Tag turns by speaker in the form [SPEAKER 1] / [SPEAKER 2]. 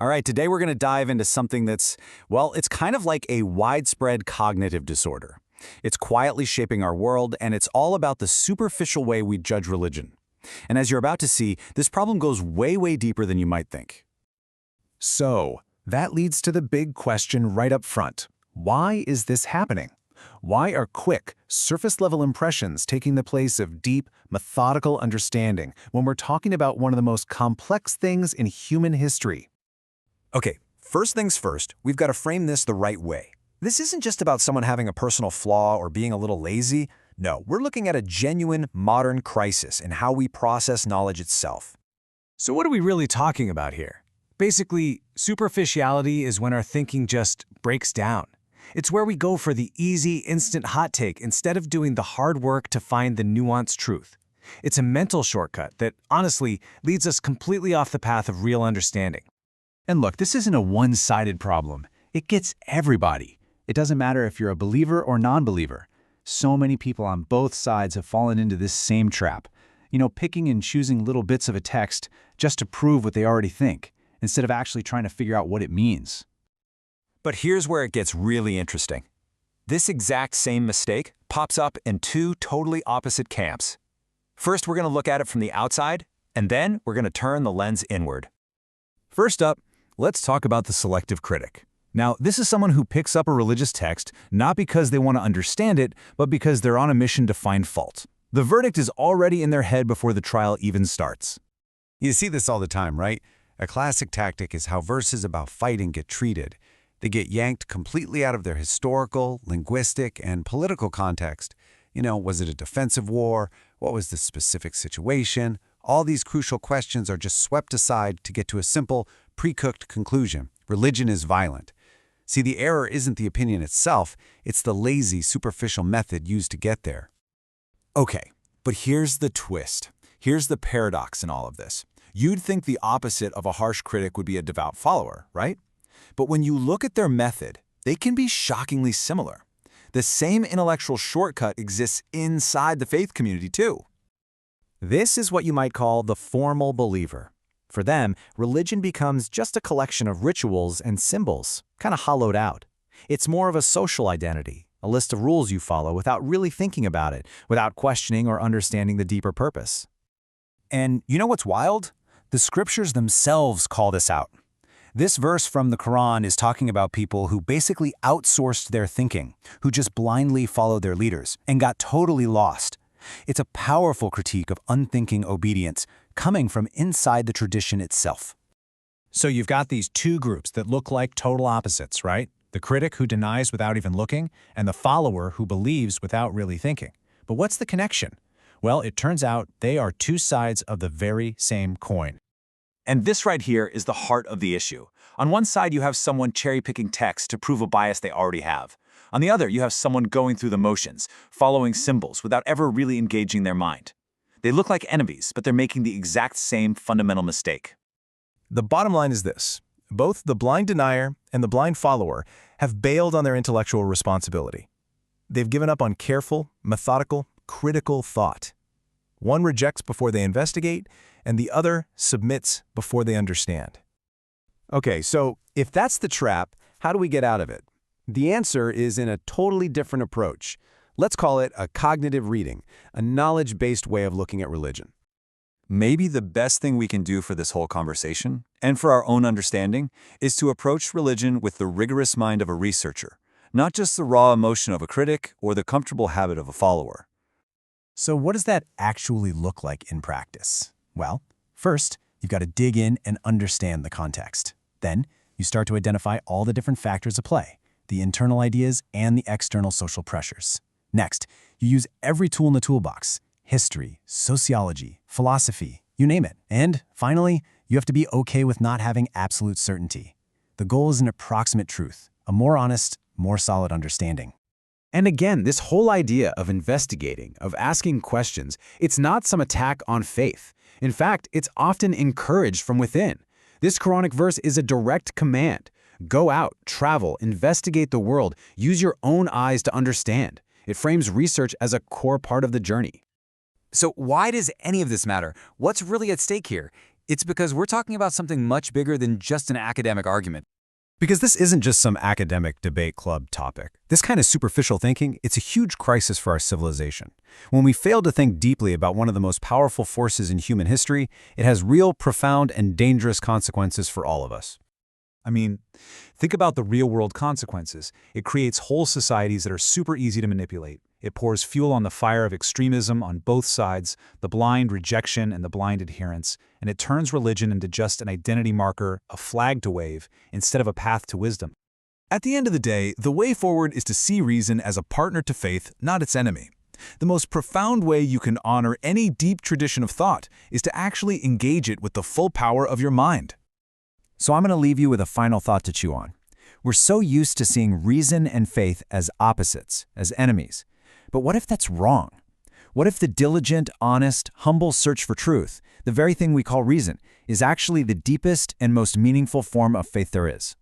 [SPEAKER 1] All right, today we're going to dive into something that's, well, it's kind of like a widespread cognitive disorder. It's quietly shaping our world, and it's all about the superficial way we judge religion. And as you're about to see, this problem goes way, way deeper than you might think.
[SPEAKER 2] So, that leads to the big question right up front. Why is this happening? Why are quick, surface-level impressions taking the place of deep, methodical understanding when we're talking about one of the most complex things in human history?
[SPEAKER 3] Okay, first things first, we've got to frame this the right way. This isn't just about someone having a personal flaw or being a little lazy. No, we're looking at a genuine, modern crisis in how we process knowledge itself.
[SPEAKER 4] So what are we really talking about here? Basically, superficiality is when our thinking just breaks down. It's where we go for the easy, instant hot take instead of doing the hard work to find the nuanced truth. It's a mental shortcut that, honestly, leads us completely off the path of real understanding.
[SPEAKER 2] And look, this isn't a one-sided problem. It gets everybody. It doesn't matter if you're a believer or non-believer. So many people on both sides have fallen into this same trap. Picking and choosing little bits of a text just to prove what they already think, instead of actually trying to figure out what it means.
[SPEAKER 3] But here's where it gets really interesting. This exact same mistake pops up in two totally opposite camps. First, we're going to look at it from the outside, and then we're going to turn the lens inward.
[SPEAKER 1] First up, let's talk about the selective critic. Now, this is someone who picks up a religious text not because they want to understand it, but because they're on a mission to find fault. The verdict is already in their head before the trial even starts.
[SPEAKER 5] You see this all the time, right? A classic tactic is how verses about fighting get treated. They get yanked completely out of their historical, linguistic, and political context. Was it a defensive war? What was the specific situation? All these crucial questions are just swept aside to get to a simple, pre-cooked conclusion. Religion is violent. See, the error isn't the opinion itself, it's the lazy, superficial method used to get there.
[SPEAKER 1] Okay, but here's the twist. Here's the paradox in all of this. You'd think the opposite of a harsh critic would be a devout follower, right? But when you look at their method, they can be shockingly similar. The same intellectual shortcut exists inside the faith community too.
[SPEAKER 3] This is what you might call the formal believer. For them, religion becomes just a collection of rituals and symbols, kind of hollowed out. It's more of a social identity, a list of rules you follow without really thinking about it, without questioning or understanding the deeper purpose. And you know what's wild? The scriptures themselves call this out. This verse from the Quran is talking about people who basically outsourced their thinking, who just blindly followed their leaders and got totally lost. It's a powerful critique of unthinking obedience coming from inside the tradition itself.
[SPEAKER 2] So you've got these two groups that look like total opposites, right? The critic who denies without even looking, and the follower who believes without really thinking. But what's the connection? Well, it turns out they are two sides of the very same coin.
[SPEAKER 1] And this right here is the heart of the issue. On one side, you have someone cherry-picking text to prove a bias they already have. On the other, you have someone going through the motions, following symbols without ever really engaging their mind. They look like enemies, but they're making the exact same fundamental mistake.
[SPEAKER 6] The bottom line is this. Both the blind denier and the blind follower have bailed on their intellectual responsibility. They've given up on careful, methodical, critical thought. One rejects before they investigate, and the other submits before they understand.
[SPEAKER 5] Okay, so if that's the trap, how do we get out of it? The answer is in a totally different approach. Let's call it a cognitive reading, a knowledge-based way of looking at religion.
[SPEAKER 1] Maybe the best thing we can do for this whole conversation, and for our own understanding, is to approach religion with the rigorous mind of a researcher, not just the raw emotion of a critic or the comfortable habit of a follower.
[SPEAKER 2] So what does that actually look like in practice? Well, first, you've got to dig in and understand the context. Then, you start to identify all the different factors at play, the internal ideas and the external social pressures. Next, you use every tool in the toolbox: history, sociology, philosophy, you name it. And finally, you have to be okay with not having absolute certainty. The goal is an approximate truth, a more honest, more solid understanding.
[SPEAKER 7] And again, this whole idea of investigating, of asking questions, it's not some attack on faith. In fact, it's often encouraged from within. This Quranic verse is a direct command. Go out, travel, investigate the world, use your own eyes to understand. It frames research as a core part of the journey.
[SPEAKER 3] So why does any of this matter? What's really at stake here?
[SPEAKER 1] It's because we're talking about something much bigger than just an academic argument.
[SPEAKER 6] Because this isn't just some academic debate club topic. This kind of superficial thinking, it's a huge crisis for our civilization. When we fail to think deeply about one of the most powerful forces in human history, it has real, profound, and dangerous consequences for all of us.
[SPEAKER 4] I mean, think about the real-world consequences. It creates whole societies that are super easy to manipulate. It pours fuel on the fire of extremism on both sides, the blind rejection and the blind adherence, and it turns religion into just an identity marker, a flag to wave, instead of a path to wisdom.
[SPEAKER 6] At the end of the day, the way forward is to see reason as a partner to faith, not its enemy. The most profound way you can honor any deep tradition of thought is to actually engage it with the full power of your mind.
[SPEAKER 2] So I'm going to leave you with a final thought to chew on. We're so used to seeing reason and faith as opposites, as enemies. But what if that's wrong? What if the diligent, honest, humble search for truth, the very thing we call reason, is actually the deepest and most meaningful form of faith there is?